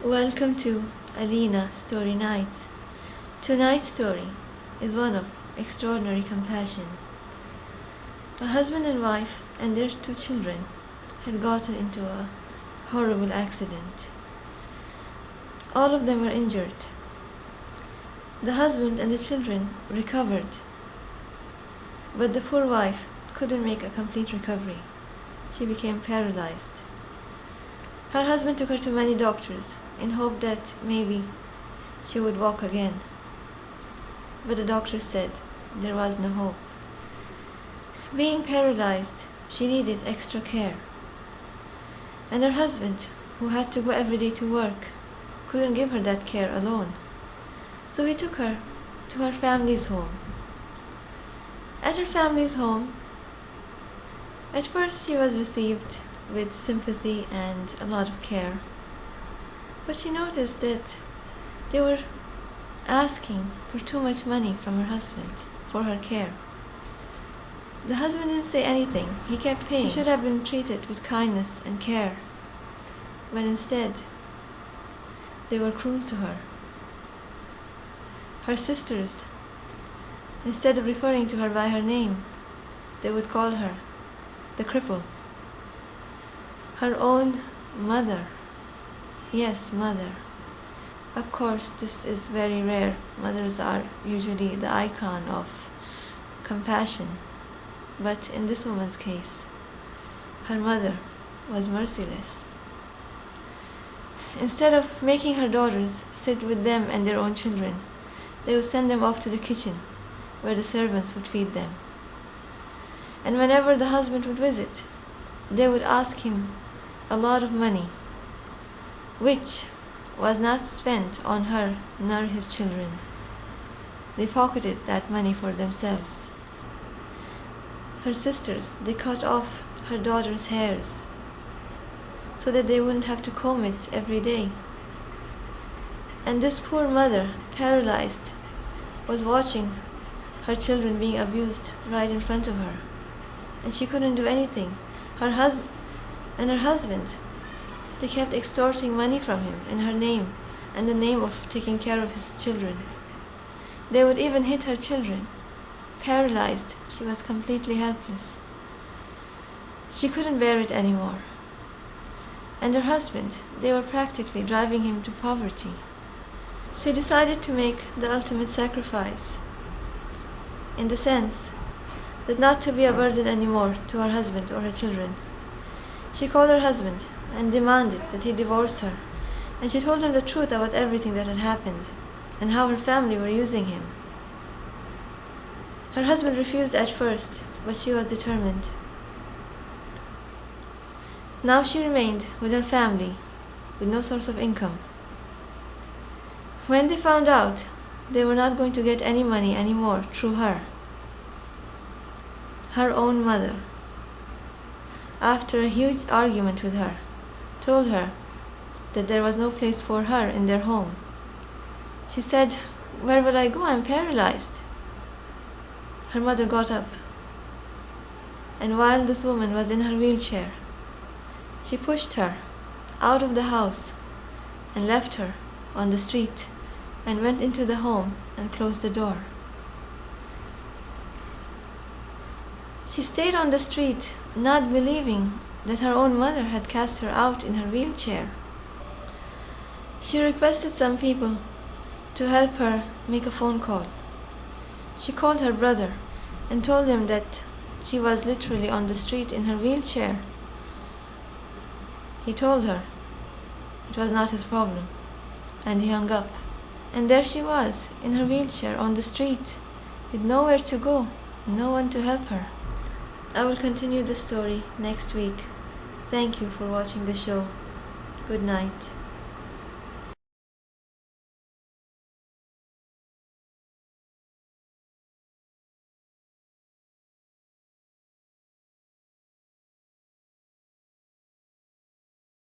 Welcome to Aleena Story Nights. Tonight's story is one of extraordinary compassion. A husband and wife and their 2 children had gotten into a horrible accident. All of them were injured. The husband and the children recovered, but the poor wife couldn't make a complete recovery. She became paralyzed. Her husband took her to many doctors in hope that maybe she would walk again. But the doctor said there was no hope. Being paralyzed, she needed extra care. And her husband, who had to go every day to work, couldn't give her that care alone. So he took her to her family's home. At her family's home, at first she was received with sympathy and a lot of care. But she noticed that they were asking for too much money from her husband for her care. The husband didn't say anything. He kept paying. She should have been treated with kindness and care. But instead, they were cruel to her. Her sisters, instead of referring to her by her name, they would call her the cripple. Her own mother, yes, mother. Of course, this is very rare. Mothers are usually the icon of compassion. But in this woman's case, her mother was merciless. Instead of making her daughters sit with them and their own children, they would send them off to the kitchen, where the servants would feed them. And whenever the husband would visit, they would ask him a lot of money, which was not spent on her nor his children. They pocketed that money for themselves. Her sisters, they cut off her daughter's hairs so that they wouldn't have to comb it every day. And this poor mother, paralyzed, was watching her children being abused right in front of her, and she couldn't do anything. Her husband, they kept extorting money from him in her name and the name of taking care of his children. They would even hit her children. Paralyzed, she was completely helpless. She couldn't bear it anymore. And her husband, they were practically driving him to poverty. She decided to make the ultimate sacrifice, in the sense that not to be a burden anymore to her husband or her children. She called her husband and demanded that he divorce her, and she told him the truth about everything that had happened and how her family were using him. Her husband refused at first, but she was determined. Now she remained with her family with no source of income. When they found out they were not going to get any money anymore through her, her own mother, after a huge argument with her, told her that there was no place for her in their home. She said, "Where will I go? I'm paralyzed." Her mother got up, and while this woman was in her wheelchair, she pushed her out of the house and left her on the street and went into the home and closed the door. She stayed on the street, not believing that her own mother had cast her out in her wheelchair. She requested some people to help her make a phone call. She called her brother and told him that she was literally on the street in her wheelchair. He told her it was not his problem, and he hung up. And there she was, in her wheelchair on the street, with nowhere to go, no one to help her. I will continue the story next week. Thank you for watching the show. Good night.